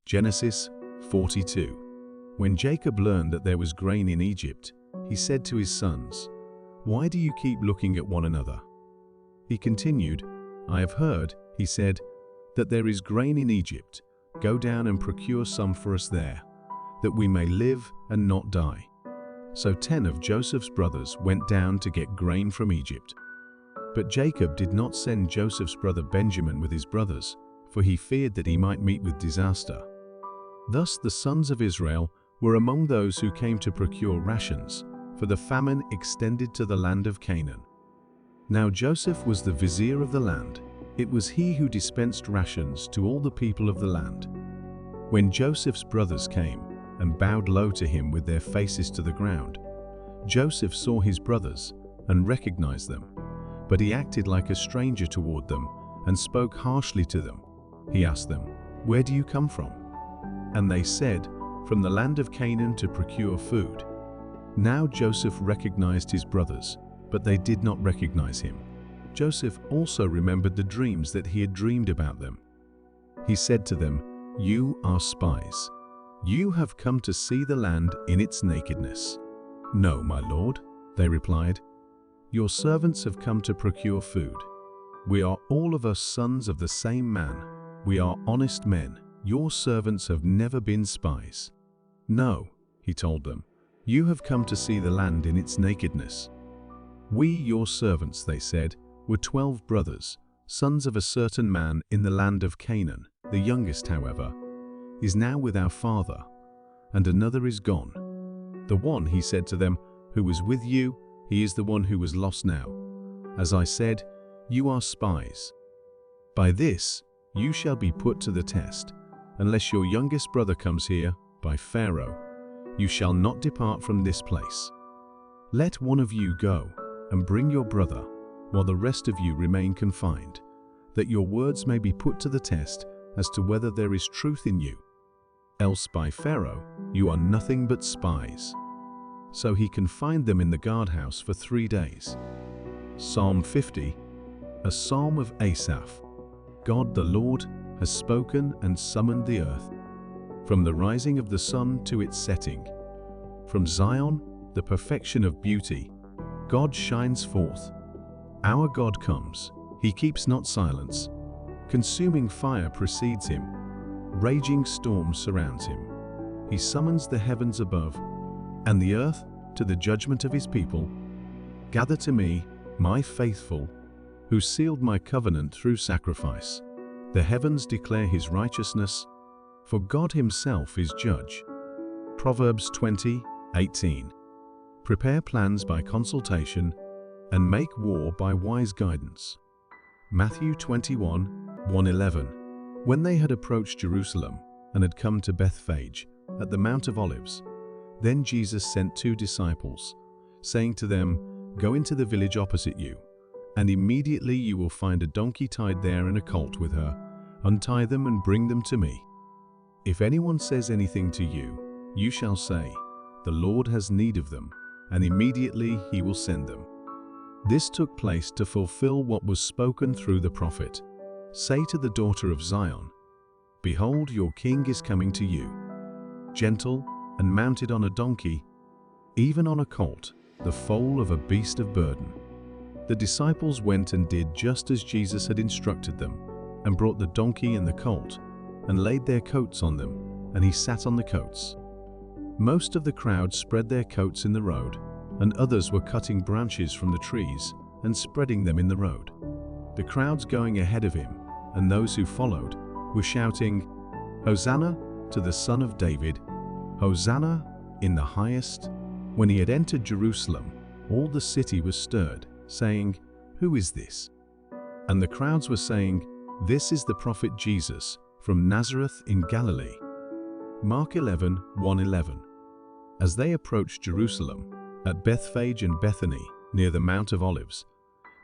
Genesis 42. When Jacob learned that there was grain in Egypt, he said to his sons, "Why do you keep looking at one another?" He continued, "I have heard," he said, "that there is grain in Egypt. Go down and procure some for us there, that we may live and not die." So 10 of Joseph's brothers went down to get grain from Egypt. But Jacob did not send Joseph's brother Benjamin with his brothers, for he feared that he might meet with disaster. Thus the sons of Israel were among those who came to procure rations, for the famine extended to the land of Canaan. Now Joseph was the vizier of the land. It was he who dispensed rations to all the people of the land. When Joseph's brothers came and bowed low to him with their faces to the ground, Joseph saw his brothers and recognized them, but he acted like a stranger toward them and spoke harshly to them. He asked them, "Where do you come from?" And they said, "From the land of Canaan to procure food." Now Joseph recognized his brothers, but they did not recognize him. Joseph also remembered the dreams that he had dreamed about them. He said to them, "You are spies. You have come to see the land in its nakedness." "No, my lord," they replied. "Your servants have come to procure food. We are all of us sons of the same man. We are honest men. Your servants have never been spies." "No," he told them, "you have come to see the land in its nakedness." "We, your servants," they said, "were 12 brothers, sons of a certain man in the land of Canaan. The youngest, however, is now with our father, and another is gone. The one," he said to them, "who was with you, he is the one who was lost now. As I said, you are spies. By this you shall be put to the test. Unless your youngest brother comes here, by Pharaoh, you shall not depart from this place. Let one of you go and bring your brother, while the rest of you remain confined, that your words may be put to the test as to whether there is truth in you. Else by Pharaoh you are nothing but spies." So he confined them in the guardhouse for 3 days. Psalm 50, a psalm of Asaph. God the Lord has spoken and summoned the earth. From the rising of the sun to its setting, from Zion, the perfection of beauty, God shines forth. Our God comes, he keeps not silence. Consuming fire precedes him, raging storm surrounds him. He summons the heavens above, and the earth to the judgment of his people. Gather to me, my faithful, who sealed my covenant through sacrifice. The heavens declare his righteousness, for God himself is judge. Proverbs 20:18. Prepare plans by consultation, and make war by wise guidance. Matthew 21:1-11. When they had approached Jerusalem and had come to Bethphage at the Mount of Olives, then Jesus sent 2 disciples, saying to them, "Go into the village opposite you, and immediately you will find a donkey tied there and a colt with her. Untie them and bring them to me. If anyone says anything to you, you shall say, 'The Lord has need of them,' and immediately he will send them." This took place to fulfill what was spoken through the prophet. "Say to the daughter of Zion, Behold, your king is coming to you, gentle and mounted on a donkey, even on a colt, the foal of a beast of burden." The disciples went and did just as Jesus had instructed them, and brought the donkey and the colt, and laid their coats on them, and he sat on the coats. Most of the crowd spread their coats in the road, and others were cutting branches from the trees and spreading them in the road. The crowds going ahead of him, and those who followed, were shouting, "Hosanna to the Son of David! Hosanna in the highest!" When he had entered Jerusalem, all the city was stirred, saying, "Who is this?" And the crowds were saying, "This is the prophet Jesus from Nazareth in Galilee." Mark 11:1-11. As they approached Jerusalem, at Bethphage and Bethany, near the Mount of Olives,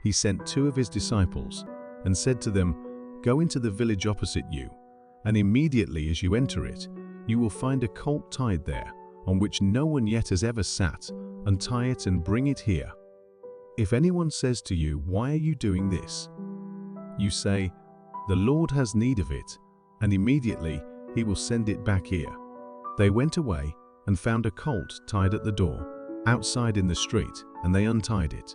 he sent 2 of his disciples, and said to them, "Go into the village opposite you, and immediately as you enter it, you will find a colt tied there, on which no one yet has ever sat. Untie it and bring it here. If anyone says to you, 'Why are you doing this?' you say, 'The Lord has need of it,' and immediately he will send it back here." They went away and found a colt tied at the door, outside in the street, and they untied it.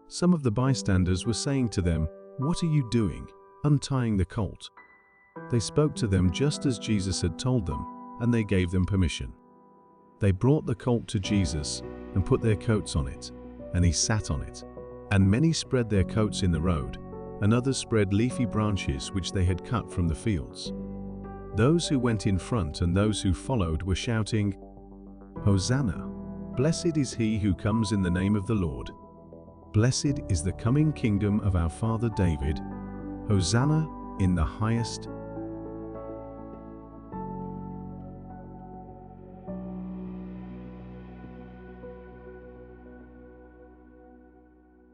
Some of the bystanders were saying to them, "What are you doing, untying the colt?" They spoke to them just as Jesus had told them, and they gave them permission. They brought the colt to Jesus and put their coats on it, and he sat on it. And many spread their coats in the road, and others spread leafy branches which they had cut from the fields. Those who went in front and those who followed were shouting, "Hosanna! Blessed is he who comes in the name of the Lord. Blessed is the coming kingdom of our father David. Hosanna in the highest."